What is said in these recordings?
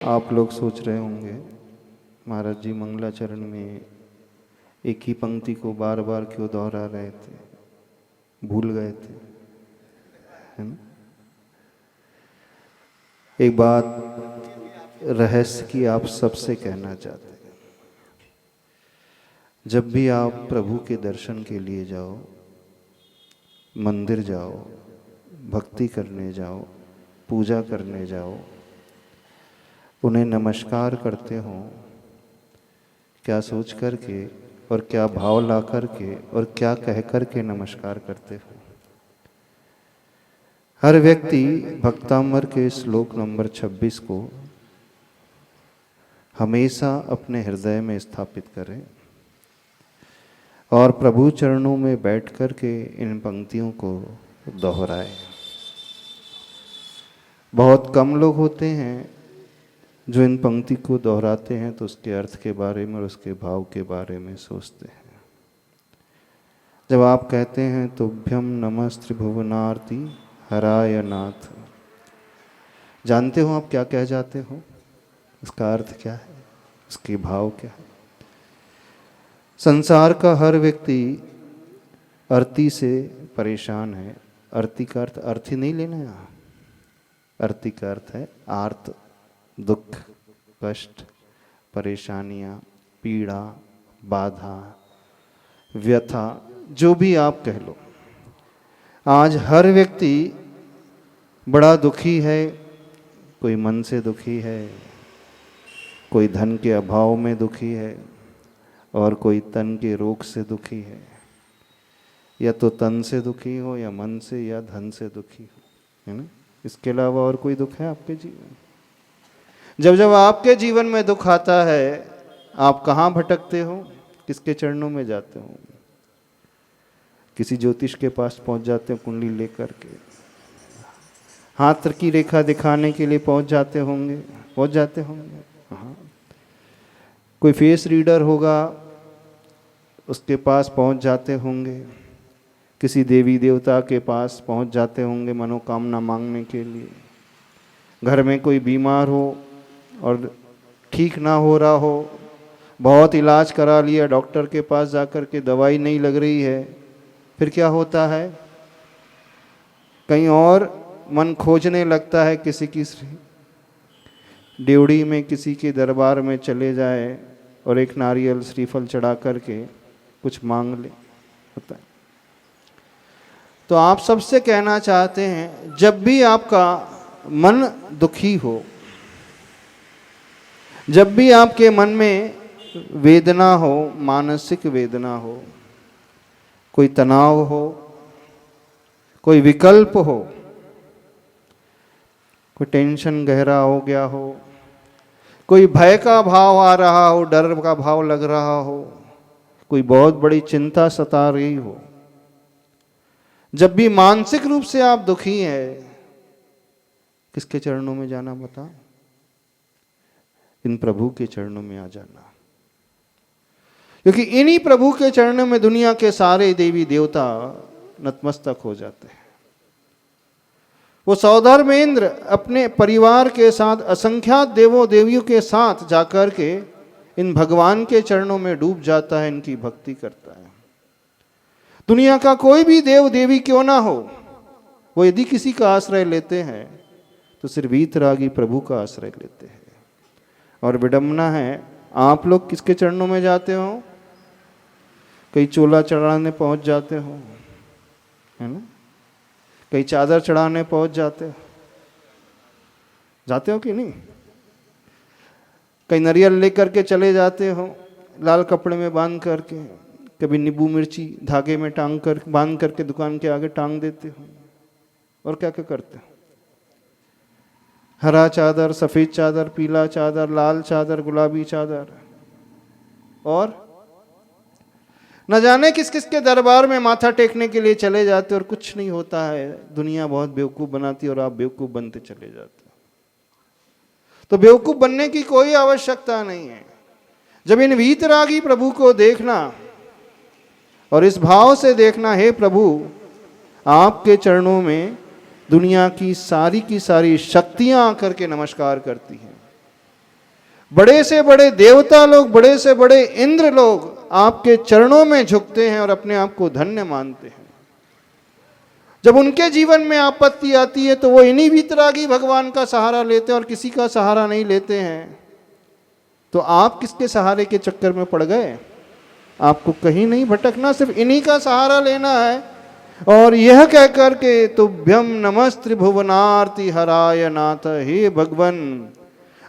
आप लोग सोच रहे होंगे महाराज जी मंगलाचरण में एक ही पंक्ति को बार बार क्यों दोहरा रहे थे, भूल गए थे, है ना। एक बात रहस्य की आप सबसे कहना चाहते हैं, जब भी आप प्रभु के दर्शन के लिए जाओ, मंदिर जाओ, भक्ति करने जाओ, पूजा करने जाओ, उन्हें नमस्कार करते हो, क्या सोच करके और क्या भाव ला करके और क्या कह करके नमस्कार करते हो। हर व्यक्ति भक्तामृत के श्लोक नंबर 26 को हमेशा अपने हृदय में स्थापित करें और प्रभु चरणों में बैठ कर के इन पंक्तियों को दोहराएं। बहुत कम लोग होते हैं जो इन पंक्ति को दोहराते हैं तो उसके अर्थ के बारे में और उसके भाव के बारे में सोचते हैं। जब आप कहते हैं तुभ्यम नमः त्रिभुवनार्ति हराय नाथ, जानते हो आप क्या कह जाते हो, उसका अर्थ क्या है, उसके भाव क्या है। संसार का हर व्यक्ति अर्ति से परेशान है। अर्ति का अर्थ अर्थी नहीं लेना यहाँ, अर्ति का अर्थ है आर्त, दुख, कष्ट, परेशानियाँ, पीड़ा, बाधा, व्यथा, जो भी आप कह लो। आज हर व्यक्ति बड़ा दुखी है, कोई मन से दुखी है, कोई धन के अभाव में दुखी है और कोई तन के रोग से दुखी है। या तो तन से दुखी हो या मन से या धन से दुखी हो, है ना। इसके अलावा और कोई दुख है आपके जीवन। जब जब आपके जीवन में दुख आता है, आप कहाँ भटकते हो, किसके चरणों में जाते हो। किसी ज्योतिष के पास पहुंच जाते हो कुंडली लेकर के, हाथ की रेखा दिखाने के लिए पहुंच जाते होंगे। हाँ, कोई फेस रीडर होगा, उसके पास पहुंच जाते होंगे। किसी देवी देवता के पास पहुंच जाते होंगे मनोकामना मांगने के लिए। घर में कोई बीमार हो और ठीक ना हो रहा हो, बहुत इलाज करा लिया, डॉक्टर के पास जाकर के दवाई नहीं लग रही है, फिर क्या होता है, कहीं और मन खोजने लगता है। किसी की ड्योढ़ी में किसी के दरबार में चले जाए और एक नारियल श्रीफल चढ़ा करके कुछ मांग ले, होता है। तो आप सबसे कहना चाहते हैं, जब भी आपका मन दुखी हो, जब भी आपके मन में वेदना हो, मानसिक वेदना हो, कोई तनाव हो, कोई विकल्प हो, कोई टेंशन गहरा हो गया हो, कोई भय का भाव आ रहा हो, डर का भाव लग रहा हो, कोई बहुत बड़ी चिंता सता रही हो, जब भी मानसिक रूप से आप दुखी हैं, किसके चरणों में जाना बताओ। इन प्रभु के चरणों में आ जाना, क्योंकि इन्हीं प्रभु के चरणों में दुनिया के सारे देवी देवता नतमस्तक हो जाते हैं। वो सौधर्मेंद्र अपने परिवार के साथ, असंख्यात देवों देवियों के साथ जाकर के इन भगवान के चरणों में डूब जाता है, इनकी भक्ति करता है। दुनिया का कोई भी देव देवी क्यों ना हो, वो यदि किसी का आश्रय लेते हैं तो सिर्फ वीतरागी प्रभु का आश्रय लेते हैं। और विडंबना है, आप लोग किसके चरणों में जाते हो, कहीं चोला चढ़ाने पहुंच जाते हो, है ना, कहीं चादर चढ़ाने पहुंच जाते हो कि नहीं, कहीं नारियल लेकर के चले जाते हो लाल कपड़े में बांध करके, कभी नींबू मिर्ची धागे में बांध करके दुकान के आगे टांग देते हो। और क्या क्या करते हो, हरा चादर, सफ़ेद चादर, पीला चादर, लाल चादर, गुलाबी चादर, और न जाने किस किस के दरबार में माथा टेकने के लिए चले जाते और कुछ नहीं होता है। दुनिया बहुत बेवकूफ़ बनाती है और आप बेवकूफ़ बनते चले जाते हो। तो बेवकूफ़ बनने की कोई आवश्यकता नहीं है। जब इन वीतरागी प्रभु को देखना और इस भाव से देखना, हे प्रभु, आपके चरणों में दुनिया की सारी शक्तियां आकर के नमस्कार करती हैं। बड़े से बड़े देवता लोग, बड़े से बड़े इंद्र लोग आपके चरणों में झुकते हैं और अपने आप को धन्य मानते हैं। जब उनके जीवन में आपत्ति आती है तो वो इन्हीं वितरागी भगवान का सहारा लेते हैं और किसी का सहारा नहीं लेते हैं। तो आप किसके सहारे के चक्कर में पड़ गए? आपको कहीं नहीं भटकना, सिर्फ इन्हीं का सहारा लेना है। और यह कह करके तुभ्यम नमस्त्रिभुवनार्ति हराय नाथ, हे भगवन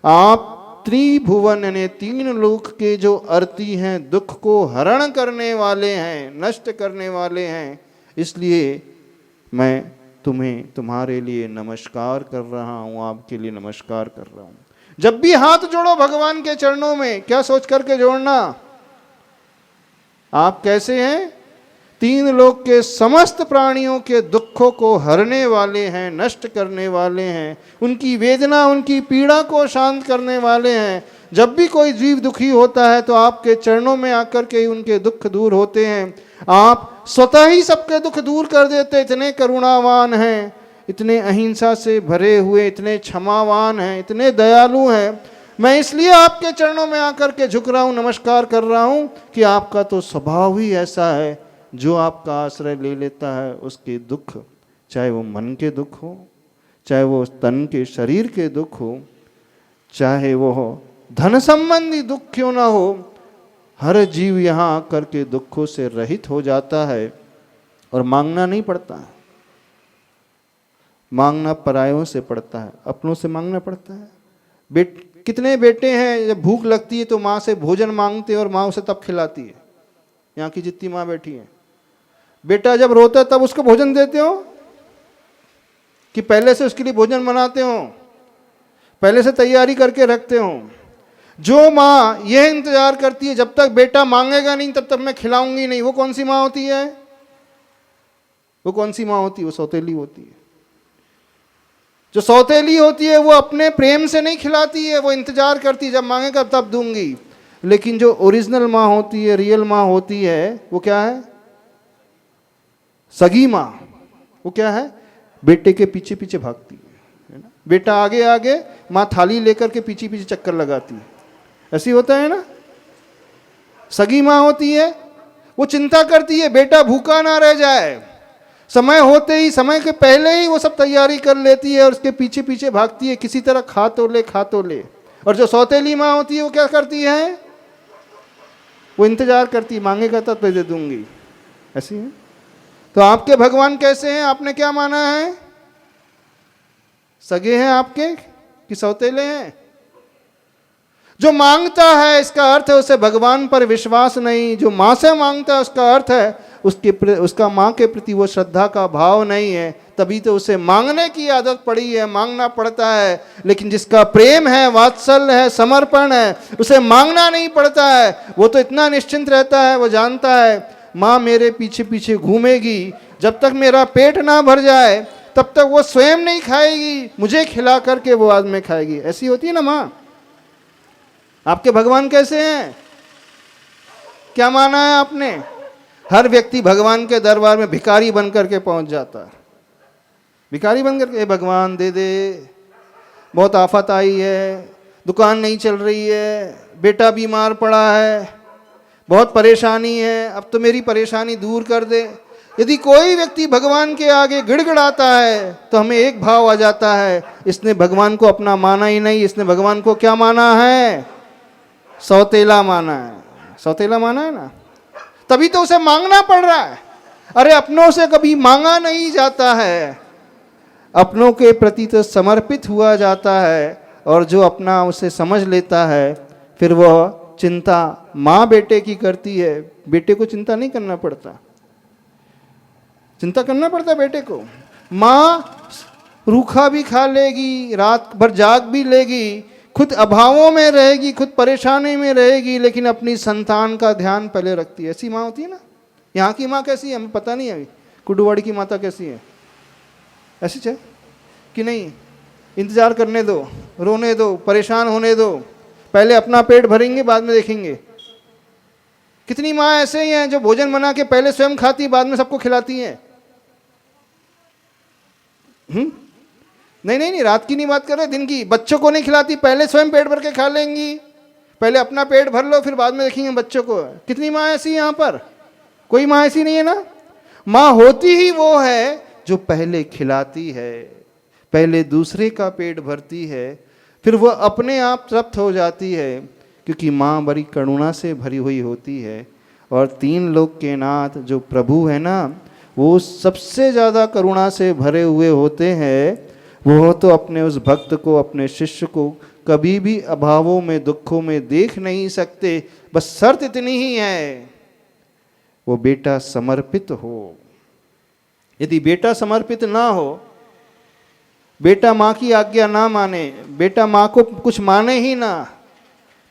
आप त्रिभुवन यानी तीन लोक के जो अर्ती हैं, दुख को हरण करने वाले हैं, नष्ट करने वाले हैं, इसलिए मैं तुम्हें तुम्हारे लिए नमस्कार कर रहा हूं, आपके लिए नमस्कार कर रहा हूं। जब भी हाथ जोड़ो भगवान के चरणों में, क्या सोच करके जोड़ना? आप कैसे हैं? तीन लोक के समस्त प्राणियों के दुखों को हरने वाले हैं, नष्ट करने वाले हैं, उनकी वेदना उनकी पीड़ा को शांत करने वाले हैं। जब भी कोई जीव दुखी होता है तो आपके चरणों में आकर के उनके दुख दूर होते हैं। आप स्वतः ही सबके दुख दूर कर देते, इतने करुणावान हैं, इतने अहिंसा से भरे हुए, इतने क्षमावान हैं, इतने दयालु हैं। मैं इसलिए आपके चरणों में आकर के झुक रहा हूँ, नमस्कार कर रहा हूँ कि आपका तो स्वभाव ही ऐसा है, जो आपका आश्रय ले लेता है उसके दुख, चाहे वो मन के दुख हो, चाहे वो तन के शरीर के दुख हो, चाहे वो धन संबंधी दुख क्यों ना हो, हर जीव यहाँ आकर के दुखों से रहित हो जाता है और मांगना नहीं पड़ता है। मांगना परायों से पड़ता है, अपनों से मांगना पड़ता है। कितने बेटे हैं जब भूख लगती है तो माँ से भोजन मांगते हैं और माँ उसे तब खिलाती है। यहाँ की जितनी माँ बैठी है, बेटा जब रोता है तब उसको भोजन देते हो कि पहले से उसके लिए भोजन बनाते हो, पहले से तैयारी करके रखते हो? जो माँ यह इंतजार करती है जब तक बेटा मांगेगा नहीं तब तक मैं खिलाऊंगी नहीं, वो कौन सी माँ होती है? वो कौन सी माँ होती है? वो सौतेली होती है। जो सौतेली होती है वो अपने प्रेम से नहीं खिलाती है, वो इंतजार करती है जब मांगेगा तब दूंगी। लेकिन जो ओरिजिनल माँ होती है, रियल माँ होती है, वो क्या है? सगी माँ। वो क्या है? बेटे के पीछे पीछे भागती है ना? बेटा आगे आगे, माँ थाली लेकर के पीछे पीछे चक्कर लगाती है। ऐसी होता है ना? सगी माँ होती है, वो चिंता करती है बेटा भूखा ना रह जाए, समय होते ही, समय के पहले ही वो सब तैयारी कर लेती है और उसके पीछे पीछे भागती है, किसी तरह खा तो ले, खा तो ले। और जो सौतेली माँ होती है वो क्या करती है? वो इंतजार करती है, मांगेगा तब तो दे दूंगी। ऐसी है। तो आपके भगवान कैसे हैं? आपने क्या माना है? सगे हैं आपके कि सौतेले हैं? जो मांगता है इसका अर्थ है उसे भगवान पर विश्वास नहीं। जो माँ से मांगता है उसका अर्थ है उसका माँ के प्रति वो श्रद्धा का भाव नहीं है, तभी तो उसे मांगने की आदत पड़ी है, मांगना पड़ता है। लेकिन जिसका प्रेम है, वात्सल्य है, समर्पण है, उसे मांगना नहीं पड़ता है। वो तो इतना निश्चिंत रहता है, वो जानता है माँ मेरे पीछे पीछे घूमेगी, जब तक मेरा पेट ना भर जाए तब तक वो स्वयं नहीं खाएगी, मुझे खिला करके वो बाद में खाएगी। ऐसी होती है ना माँ। आपके भगवान कैसे हैं? क्या माना है आपने? हर व्यक्ति भगवान के दरबार में भिखारी बन करके पहुंच जाता है। भिखारी बन करके, भगवान दे दे, बहुत आफत आई है, दुकान नहीं चल रही है, बेटा बीमार पड़ा है, बहुत परेशानी है, अब तो मेरी परेशानी दूर कर दे। यदि कोई व्यक्ति भगवान के आगे गिड़गिड़ाता है तो हमें एक भाव आ जाता है, इसने भगवान को अपना माना ही नहीं, इसने भगवान को क्या माना है? सौतेला माना है। सौतेला माना है ना, तभी तो उसे मांगना पड़ रहा है। अरे अपनों से कभी मांगा नहीं जाता है, अपनों के प्रति तो समर्पित हुआ जाता है। और जो अपना उसे समझ लेता है फिर वह चिंता माँ बेटे की करती है, बेटे को चिंता नहीं करना पड़ता। चिंता करना पड़ता बेटे को। माँ रूखा भी खा लेगी, रात भर जाग भी लेगी, खुद अभावों में रहेगी, खुद परेशानी में रहेगी, लेकिन अपनी संतान का ध्यान पहले रखती है। ऐसी माँ होती है ना। यहाँ की माँ कैसी है हमें पता नहीं है, अभी कुडुवाड़ी की माता कैसी है, ऐसी है कि नहीं? इंतजार करने दो, रोने दो, परेशान होने दो, पहले अपना पेट भरेंगे बाद में देखेंगे। कितनी माँ ऐसे ही हैं जो भोजन बना के पहले स्वयं खाती बाद में सबको खिलाती हैं। नहीं, रात की नहीं बात कर रहे, दिन की। बच्चों को नहीं खिलाती, पहले स्वयं पेट भर के खा लेंगी, पहले अपना पेट भर लो, फिर बाद में देखेंगे बच्चों को। कितनी माँ ऐसी यहाँ पर? कोई माँ ऐसी नहीं है ना। माँ होती ही वो है जो पहले खिलाती है, पहले दूसरे का पेट भरती है, फिर वो अपने आप तृप्त हो जाती है, क्योंकि माँ बड़ी करुणा से भरी हुई होती है। और तीन लोक के नाथ जो प्रभु है ना, वो सबसे ज़्यादा करुणा से भरे हुए होते हैं। वो तो अपने उस भक्त को, अपने शिष्य को कभी भी अभावों में, दुखों में देख नहीं सकते। बस शर्त इतनी ही है, वो बेटा समर्पित हो। यदि बेटा समर्पित ना हो, बेटा माँ की आज्ञा ना माने, बेटा माँ को कुछ माने ही ना,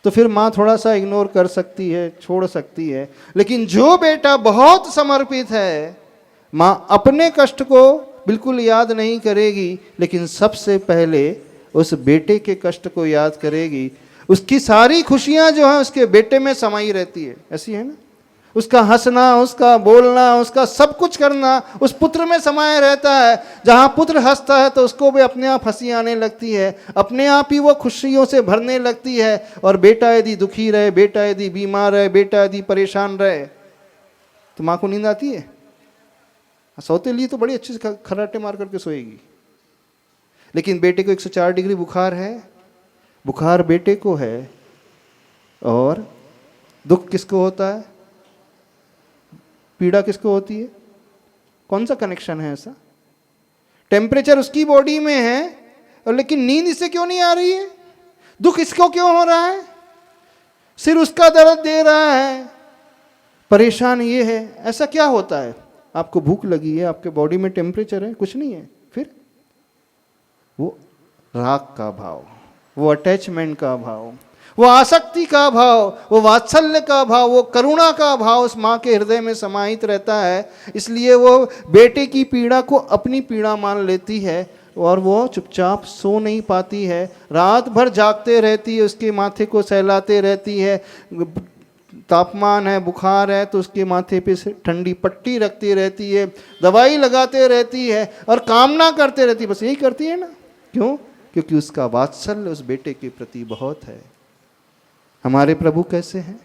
तो फिर माँ थोड़ा सा इग्नोर कर सकती है, छोड़ सकती है। लेकिन जो बेटा बहुत समर्पित है, माँ अपने कष्ट को बिल्कुल याद नहीं करेगी, लेकिन सबसे पहले उस बेटे के कष्ट को याद करेगी। उसकी सारी खुशियाँ जो हैं उसके बेटे में समाई रहती है, ऐसी है ना। उसका हंसना, उसका बोलना, उसका सब कुछ करना उस पुत्र में समाया रहता है। जहाँ पुत्र हंसता है तो उसको भी अपने आप हंसी आने लगती है, अपने आप ही वो खुशियों से भरने लगती है। और बेटा यदि दुखी रहे, बेटा यदि बीमार रहे, बेटा यदि परेशान रहे, तो माँ को नींद आती है? सोते लिए तो बड़ी अच्छे से खर्राटे मार करके सोएगी। लेकिन बेटे को 104 डिग्री बुखार है, बुखार बेटे को है, और दुख किसको होता है, पीड़ा किसको होती है? कौन सा कनेक्शन है ऐसा? टेम्परेचर उसकी बॉडी में है, और लेकिन नींद इससे क्यों नहीं आ रही है? दुख इसको क्यों हो रहा है? सिर उसका दर्द दे रहा है, परेशान ये है। ऐसा क्या होता है? आपको भूख लगी है, आपके बॉडी में टेम्परेचर है, कुछ नहीं है, फिर वो राग का भाव, वो अटैचमेंट का भाव, वो आसक्ति का भाव, वो वात्सल्य का भाव, वो करुणा का भाव उस माँ के हृदय में समाहित रहता है। इसलिए वो बेटे की पीड़ा को अपनी पीड़ा मान लेती है, और वो चुपचाप सो नहीं पाती है, रात भर जागते रहती है, उसके माथे को सहलाते रहती है। तापमान है, बुखार है, तो उसके माथे पे ठंडी पट्टी रखती रहती है, दवाई लगाते रहती है, और कामना करते रहती है। बस यही करती है ना। क्यों? क्योंकि उसका वात्सल्य उस बेटे के प्रति बहुत है। हमारे प्रभु कैसे हैं?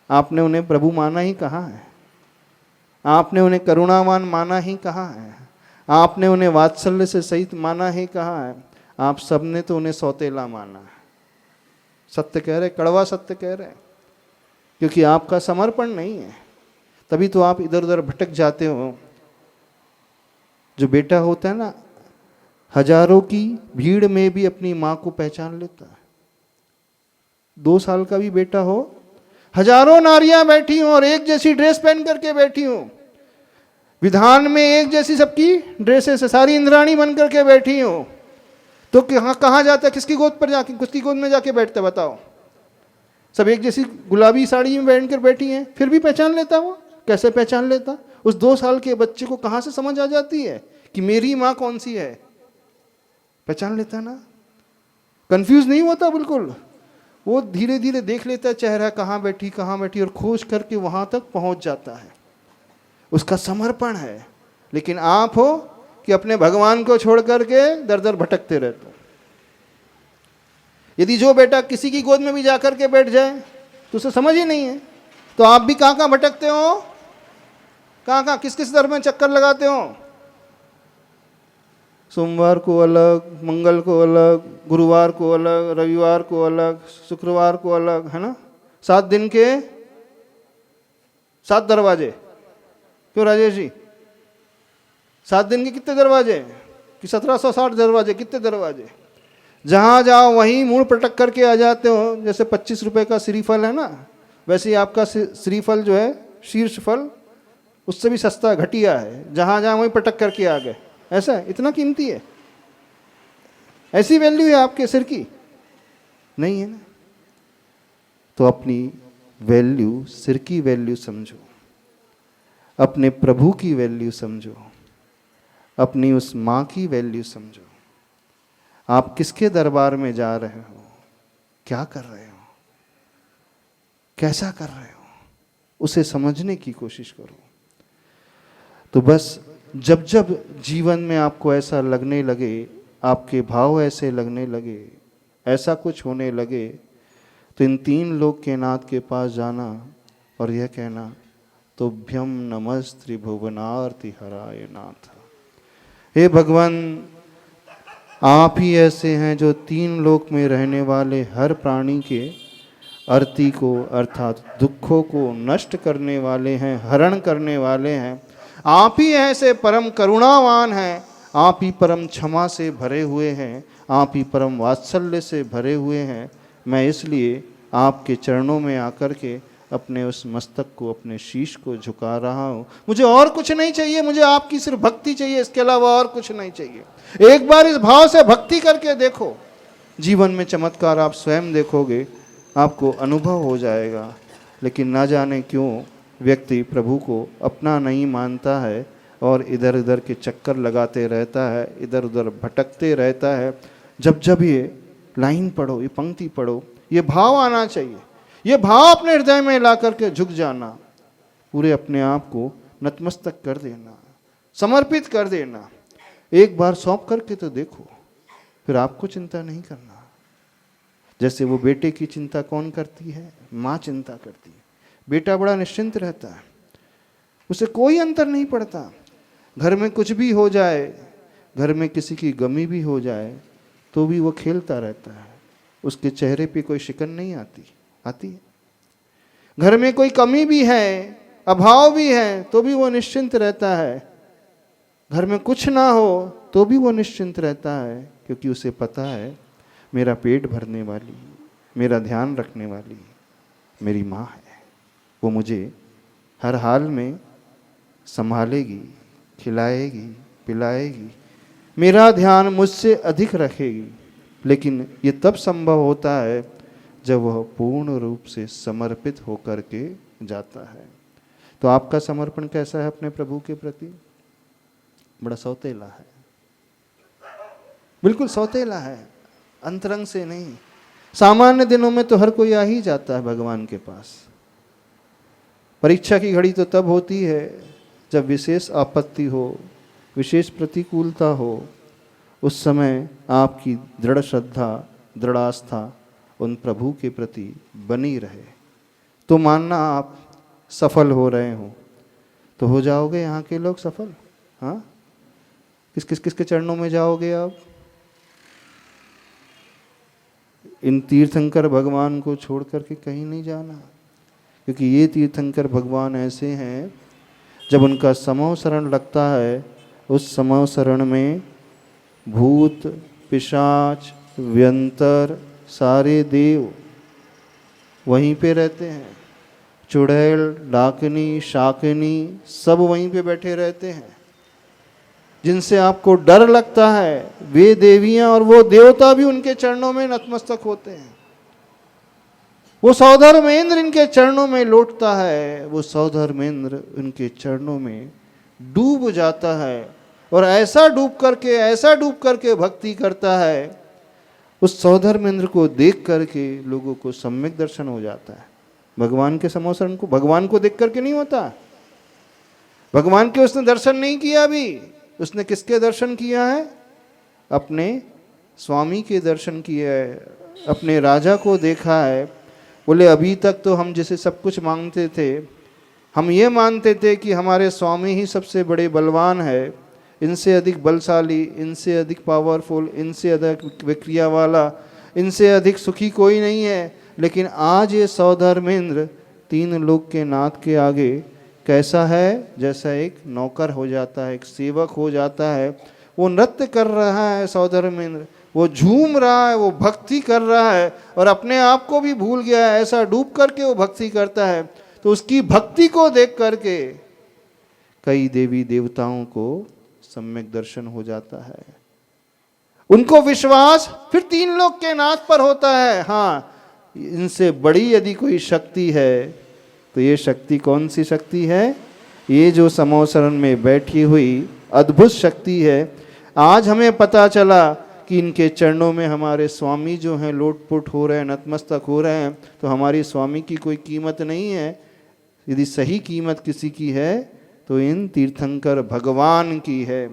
आपने उन्हें प्रभु माना ही कहाँ है? आपने उन्हें करुणावान माना ही कहाँ है? आपने उन्हें वात्सल्य से सहित माना ही कहाँ है? आप सबने तो उन्हें सौतेला माना है। सत्य कह रहे, कड़वा सत्य कह रहे, क्योंकि आपका समर्पण नहीं है, तभी तो आप इधर उधर भटक जाते हो। जो बेटा होता है ना, हजारों की भीड़ में भी अपनी माँ को पहचान लेता है। 2 साल का भी बेटा हो, हजारों नारियां बैठी हो और एक जैसी ड्रेस पहन करके बैठी हो, विधान में एक जैसी सबकी ड्रेसेस है, सारी इंद्राणी बन करके बैठी हो, तो कहाँ जाता है? किसकी गोद पर जाके, किसकी गोद में जाके बैठते बताओ? सब एक जैसी गुलाबी साड़ी में पहन कर बैठी हैं, फिर भी पहचान लेता वो? कैसे पहचान लेता? उस 2 साल के बच्चे को कहाँ से समझ आ जाती है कि मेरी माँ कौन सी है? पहचान लेता ना, कंफ्यूज नहीं होता बिल्कुल। वो धीरे धीरे देख लेता है चेहरा, कहाँ बैठी, और खोज करके वहां तक पहुंच जाता है। उसका समर्पण है। लेकिन आप हो कि अपने भगवान को छोड़ करके दर दर भटकते रहते हो। यदि जो बेटा किसी की गोद में भी जाकर के बैठ जाए तो उसे समझ ही नहीं है, तो आप भी कहाँ भटकते हो, कहाँ किस किस दर में चक्कर लगाते हो। सोमवार को अलग, मंगल को अलग, गुरुवार को अलग, रविवार को अलग, शुक्रवार को अलग, है ना। 7 दिन के 7 दरवाजे। क्यों राजेश जी? 7 दिन के कितने दरवाजे? कि 1760 दरवाजे? कितने दरवाजे? जहाँ जाओ वहीं मुड़ पटक करके आ जाते हो। जैसे 25 रुपए का श्रीफल है ना, वैसे ही आपका श्रीफल जो है, शीर्ष फल, उससे भी सस्ता घटिया है। जहाँ जाओ वहीं पटक करके आ गए। ऐसा है? इतना कीमती है? ऐसी वैल्यू है आपके सिर की? नहीं है ना। तो अपनी वैल्यू, सिर की वैल्यू समझो, अपने प्रभु की वैल्यू समझो, अपनी उस माँ की वैल्यू समझो। आप किसके दरबार में जा रहे हो, क्या कर रहे हो, कैसा कर रहे हो, उसे समझने की कोशिश करो। तो बस जब जब जीवन में आपको ऐसा लगने लगे, आपके भाव ऐसे लगने लगे, ऐसा कुछ होने लगे, तो इन तीन लोक के नाथ के पास जाना और यह कहना, तुभ्यम नमस्त्रिभुवनार्ति हराय नाथ। हे भगवान, आप ही ऐसे हैं जो तीन लोक में रहने वाले हर प्राणी के अर्ति को अर्थात दुखों को नष्ट करने वाले हैं, हरण करने वाले हैं। आप ही ऐसे परम करुणावान हैं, आप ही परम क्षमा से भरे हुए हैं, आप ही परम वात्सल्य से भरे हुए हैं। मैं इसलिए आपके चरणों में आकर के अपने उस मस्तक को, अपने शीश को झुका रहा हूँ। मुझे और कुछ नहीं चाहिए, मुझे आपकी सिर्फ भक्ति चाहिए, इसके अलावा और कुछ नहीं चाहिए। एक बार इस भाव से भक्ति करके देखो, जीवन में चमत्कार आप स्वयं देखोगे, आपको अनुभव हो जाएगा। लेकिन ना जाने क्यों व्यक्ति प्रभु को अपना नहीं मानता है और इधर उधर के चक्कर लगाते रहता है, इधर उधर भटकते रहता है। जब जब ये लाइन पढ़ो, ये पंक्ति पढ़ो, ये भाव आना चाहिए, ये भाव अपने हृदय में ला करके झुक जाना, पूरे अपने आप को नतमस्तक कर देना, समर्पित कर देना। एक बार सौंप करके तो देखो, फिर आपको चिंता नहीं करना। जैसे वो बेटे की चिंता कौन करती है? माँ चिंता करती है। बेटा बड़ा निश्चिंत रहता है, उसे कोई अंतर नहीं पड़ता। घर में कुछ भी हो जाए, घर में किसी की गमी भी हो जाए, तो भी वो खेलता रहता है, उसके चेहरे पे कोई शिकन नहीं आती है। घर में कोई कमी भी है, अभाव भी है, तो भी वो निश्चिंत रहता है। घर में कुछ ना हो तो भी वो निश्चिंत रहता है, क्योंकि उसे पता है मेरा पेट भरने वाली, मेरा ध्यान रखने वाली मेरी माँ है। वो मुझे हर हाल में संभालेगी, खिलाएगी, पिलाएगी, मेरा ध्यान मुझसे अधिक रखेगी। लेकिन ये तब संभव होता है जब वह पूर्ण रूप से समर्पित होकर के जाता है। तो आपका समर्पण कैसा है अपने प्रभु के प्रति? बड़ा सौतेला है, बिल्कुल सौतेला है, अंतरंग से नहीं। सामान्य दिनों में तो हर कोई आ ही जाता है भगवान के पास। परीक्षा की घड़ी तो तब होती है जब विशेष आपत्ति हो, विशेष प्रतिकूलता हो। उस समय आपकी दृढ़ श्रद्धा, दृढ़ आस्था उन प्रभु के प्रति बनी रहे, तो मानना आप सफल हो रहे हो। तो हो जाओगे यहाँ के लोग सफल। हाँ, किसके चरणों में जाओगे आप? इन तीर्थंकर भगवान को छोड़ करके कहीं नहीं जाना, क्योंकि ये तीर्थंकर भगवान ऐसे हैं, जब उनका समो शरण लगता है, उस समो शरण में भूत, पिशाच, व्यंतर, सारे देव वहीं पे रहते हैं। चुड़ैल, डाकनी, शाकनी सब वहीं पे बैठे रहते हैं। जिनसे आपको डर लगता है, वे देवियां और वो देवता भी उनके चरणों में नतमस्तक होते हैं। वो सौधर्मेंद्र इनके चरणों में लौटता है, वो सौधर्मेंद्र उनके चरणों में डूब जाता है, और ऐसा डूब करके भक्ति करता है। उस सौधर्मेंद्र को देख करके लोगों को सम्यक दर्शन हो जाता है। भगवान के समोसरण को भगवान को देख करके नहीं होता। भगवान के उसने दर्शन नहीं किया अभी, उसने किसके दर्शन किया है? अपने स्वामी के दर्शन किया है, अपने राजा को देखा है। बोले अभी तक तो हम जिसे सब कुछ मांगते थे, हम ये मानते थे कि हमारे स्वामी ही सबसे बड़े बलवान है, इनसे अधिक बलशाली, इनसे अधिक पावरफुल, इनसे अधिक विक्रिया वाला, इनसे अधिक सुखी कोई नहीं है। लेकिन आज ये सौधर्मेंद्र तीन लोक के नाथ के आगे कैसा है? जैसा एक नौकर हो जाता है, एक सेवक हो जाता है। वो नृत्य कर रहा है सौधर्मेंद्र, वो झूम रहा है, वो भक्ति कर रहा है, और अपने आप को भी भूल गया है। ऐसा डूब करके वो भक्ति करता है। तो उसकी भक्ति को देख करके कई देवी देवताओं को सम्यक दर्शन हो जाता है। उनको विश्वास फिर तीन लोक के नाथ पर होता है। हाँ, इनसे बड़ी यदि कोई शक्ति है तो ये शक्ति कौन सी शक्ति है? ये जो समोसरण में बैठी हुई अद्भुत शक्ति है। आज हमें पता चला कि इनके चरणों में हमारे स्वामी जो हैं लोटपुट हो रहे हैं, नतमस्तक हो रहे हैं, तो हमारी स्वामी की कोई कीमत नहीं है। यदि सही कीमत किसी की है तो इन तीर्थंकर भगवान की है।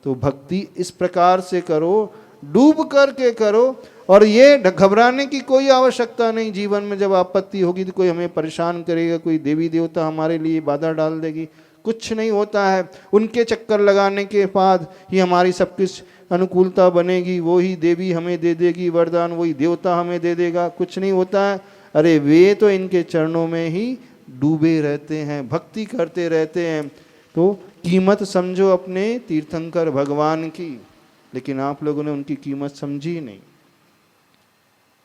तो भक्ति इस प्रकार से करो, डूब करके करो। और ये घबराने की कोई आवश्यकता नहीं। जीवन में जब आपत्ति होगी तो कोई हमें परेशान करेगा, कोई देवी देवता हमारे लिए बाधा डाल देगी, कुछ नहीं होता है। उनके चक्कर लगाने के बाद ही हमारी सब कुछ अनुकूलता बनेगी, वही देवी हमें दे देगी वरदान, वही देवता हमें दे देगा, कुछ नहीं होता है। अरे वे तो इनके चरणों में ही डूबे रहते हैं, भक्ति करते रहते हैं। तो कीमत समझो अपने तीर्थंकर भगवान की, लेकिन आप लोगों ने उनकी कीमत समझी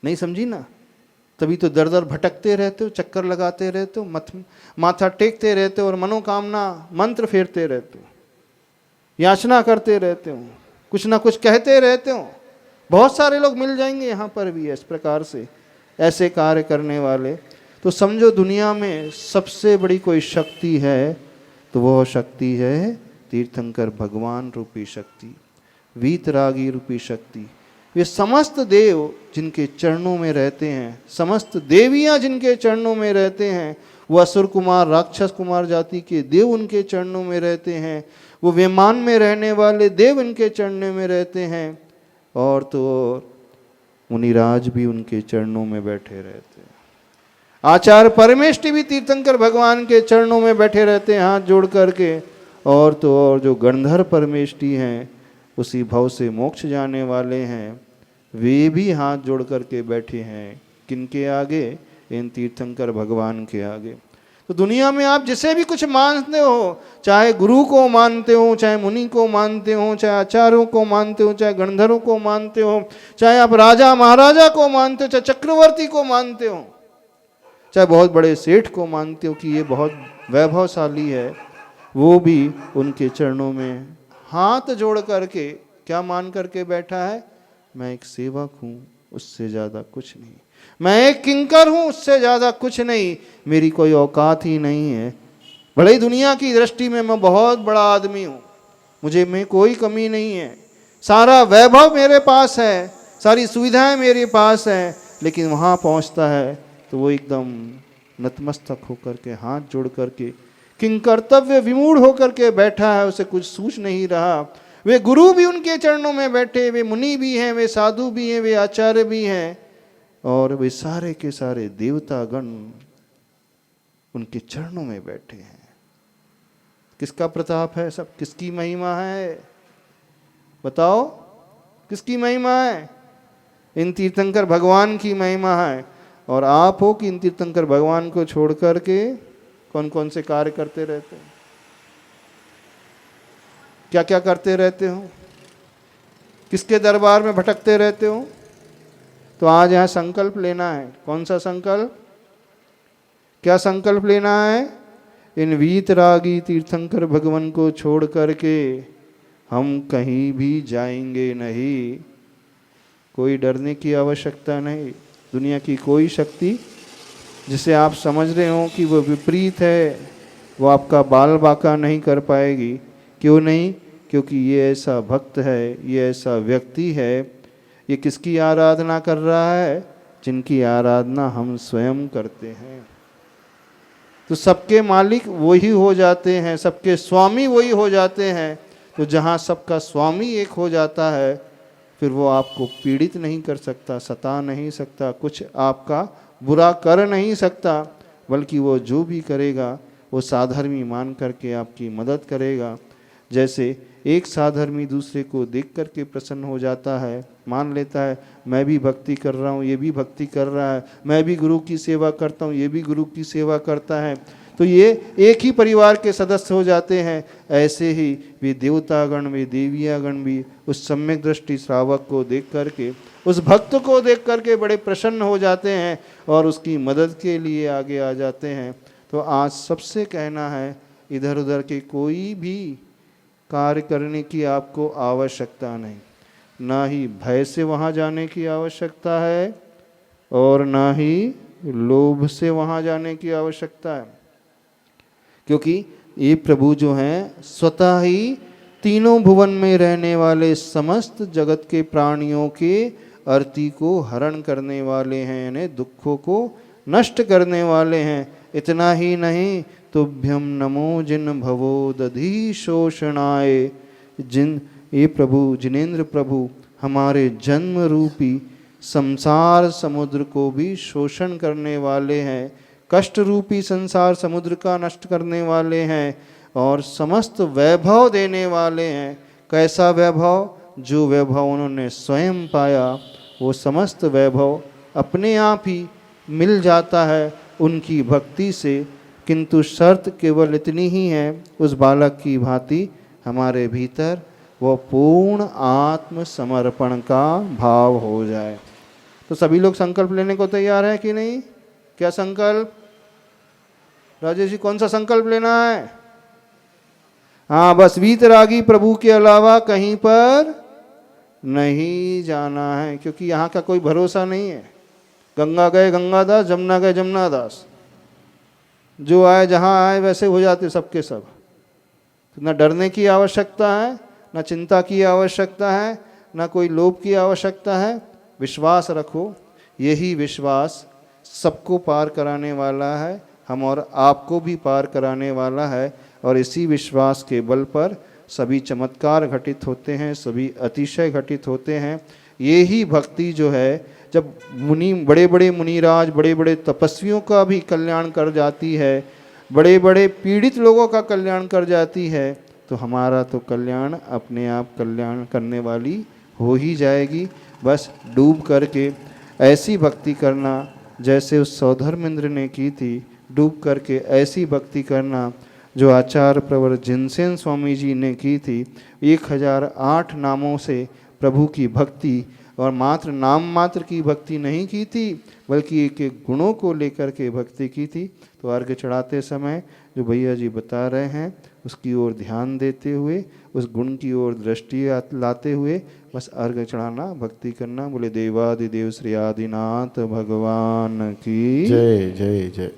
नहीं समझी ना, तभी तो दर दर भटकते रहते हो, चक्कर लगाते रहते हो, माथा टेकते रहते हो और मनोकामना मंत्र फेरते रहते हो, याचना करते रहते हो, कुछ ना कुछ कहते रहते हो। बहुत सारे लोग मिल जाएंगे यहाँ पर भी इस प्रकार से ऐसे कार्य करने वाले। तो समझो दुनिया में सबसे बड़ी कोई शक्ति है तो वह शक्ति है तीर्थंकर भगवान रूपी शक्ति, वीतरागी रूपी शक्ति। वे समस्त देव जिनके चरणों में रहते हैं, समस्त देवियां जिनके चरणों में रहते हैं, वो असुर कुमार राक्षस कुमार जाति के देव उनके चरणों में रहते हैं, वो विमान में रहने वाले देव उनके चरणों में रहते हैं, और तो मुनिराज भी उनके चरणों में बैठे रहते हैं। आचार्य परमेष्टि भी तीर्थंकर भगवान के चरणों में बैठे रहते हैं हाथ जोड़ करके। और तो और जो गंधर्व परमेष्टि हैं, उसी भव से मोक्ष जाने वाले हैं, वे भी हाथ जोड़ करके बैठे हैं किनके आगे? इन तीर्थंकर भगवान के आगे। तो दुनिया में आप जिसे भी कुछ मानते हो, चाहे गुरु को मानते हो, चाहे मुनि को मानते हो, चाहे आचार्यों को मानते हो, चाहे गंधर्वों को मानते हो, चाहे आप राजा महाराजा को मानते हो, चाहे चक्रवर्ती को मानते हो, चाहे बहुत बड़े सेठ को मानते हो कि ये बहुत वैभवशाली है, वो भी उनके चरणों में हाथ जोड़ करके क्या मान करके बैठा है? मैं एक सेवक हूँ, उससे ज़्यादा कुछ नहीं। मैं एक किंकर हूँ, उससे ज़्यादा कुछ नहीं। मेरी कोई औकात ही नहीं है। भले ही दुनिया की दृष्टि में मैं बहुत बड़ा आदमी हूँ, मुझे में कोई कमी नहीं है, सारा वैभव मेरे पास है, सारी सुविधाएं मेरे पास हैं, लेकिन वहाँ पहुँचता है तो वो एकदम नतमस्तक होकर के हाथ जोड़ करके किंकर्तव्य विमूढ़ होकर के बैठा है, उसे कुछ सूझ नहीं रहा। वे गुरु भी उनके चरणों में बैठे, वे मुनि भी हैं, वे साधु भी हैं, वे आचार्य भी हैं, और वे सारे के सारे देवता गण उनके चरणों में बैठे हैं। किसका प्रताप है सब? किसकी महिमा है? बताओ किसकी महिमा है? इन तीर्थंकर भगवान की महिमा है। और आप हो कि इन तीर्थंकर भगवान को छोड़ करके कौन कौन से कार्य करते रहते हो, क्या क्या करते रहते हो, किसके दरबार में भटकते रहते हो? तो आज यहाँ संकल्प लेना है। कौन सा संकल्प? क्या संकल्प लेना है? इन वीतरागी तीर्थंकर भगवान को छोड़ करके हम कहीं भी जाएंगे नहीं। कोई डरने की आवश्यकता नहीं। दुनिया की कोई शक्ति जिसे आप समझ रहे हो कि वो विपरीत है, वो आपका बाल बाका नहीं कर पाएगी। क्यों नहीं? क्योंकि ये ऐसा भक्त है, ये ऐसा व्यक्ति है। ये किसकी आराधना कर रहा है? जिनकी आराधना हम स्वयं करते हैं। तो सबके मालिक वही हो जाते हैं, सबके स्वामी वही हो जाते हैं। तो जहाँ सबका स्वामी एक हो जाता है, फिर वो आपको पीड़ित नहीं कर सकता, सता नहीं सकता, कुछ आपका बुरा कर नहीं सकता, बल्कि वो जो भी करेगा वो साधर्मी मान करके आपकी मदद करेगा। जैसे एक साधर्मी दूसरे को देख करके प्रसन्न हो जाता है, मान लेता है मैं भी भक्ति कर रहा हूँ, ये भी भक्ति कर रहा है, मैं भी गुरु की सेवा करता हूँ, ये भी गुरु की सेवा करता है, तो ये एक ही परिवार के सदस्य हो जाते हैं। ऐसे ही वे देवतागण, वे देवियागण भी उस सम्यक दृष्टि श्रावक को देख करके, उस भक्त को देख करके बड़े प्रसन्न हो जाते हैं और उसकी मदद के लिए आगे आ जाते हैं। तो आज सबसे कहना है, इधर उधर के कोई भी कार्य करने की आपको आवश्यकता नहीं, ना ही भय से वहाँ जाने की आवश्यकता है और ना ही लोभ से वहाँ जाने की आवश्यकता है। क्योंकि ये प्रभु जो हैं स्वतः ही तीनों भुवन में रहने वाले समस्त जगत के प्राणियों के अर्ति को हरण करने वाले हैं, यानी दुखों को नष्ट करने वाले हैं। इतना ही नहीं, तुभ्यम नमो जिन भवो दधी शोषणाय, जिन ये प्रभु जिनेन्द्र प्रभु हमारे जन्म रूपी संसार समुद्र को भी शोषण करने वाले हैं, कष्ट रूपी संसार समुद्र का नष्ट करने वाले हैं और समस्त वैभव देने वाले हैं। कैसा वैभव? जो वैभव उन्होंने स्वयं पाया वो समस्त वैभव अपने आप ही मिल जाता है उनकी भक्ति से। किंतु शर्त केवल इतनी ही है, उस बालक की भांति हमारे भीतर वो पूर्ण आत्मसमर्पण का भाव हो जाए। तो सभी लोग संकल्प लेने को तैयार है कि नहीं? क्या संकल्प? राजेश जी, कौन सा संकल्प लेना है? हाँ, बस वीतरागी प्रभु के अलावा कहीं पर नहीं जाना है, क्योंकि यहाँ का कोई भरोसा नहीं है। गंगा गए गंगादास, जमुना गए जमुनादास, जो आए जहाँ आए वैसे हो जाते सबके सब। तो न डरने की आवश्यकता है, न चिंता की आवश्यकता है, न कोई लोभ की आवश्यकता है। विश्वास रखो, यही विश्वास सबको पार कराने वाला है, हम और आपको भी पार कराने वाला है। और इसी विश्वास के बल पर सभी चमत्कार घटित होते हैं, सभी अतिशय घटित होते हैं। ये ही भक्ति जो है, जब मुनि, बड़े बड़े मुनिराज, बड़े बड़े तपस्वियों का भी कल्याण कर जाती है, बड़े बड़े पीड़ित लोगों का कल्याण कर जाती है, तो हमारा तो कल्याण अपने आप कल्याण करने वाली हो ही जाएगी। बस डूब करके ऐसी भक्ति करना जैसे उस सौधर्मेंद्र ने की थी, डूब करके ऐसी भक्ति करना जो आचार्य प्रवर जिनसेन स्वामी जी ने की थी। 1008 नामों से प्रभु की भक्ति, और मात्र नाम मात्र की भक्ति नहीं की थी, बल्कि एक एक गुणों को लेकर के भक्ति की थी। तो अर्घ्य चढ़ाते समय जो भैया जी बता रहे हैं उसकी ओर ध्यान देते हुए, उस गुण की ओर दृष्टि लाते हुए बस अर्घ्य चढ़ाना, भक्ति करना। बोले देवादिदेव श्री आदिनाथ भगवान की जय जय जय।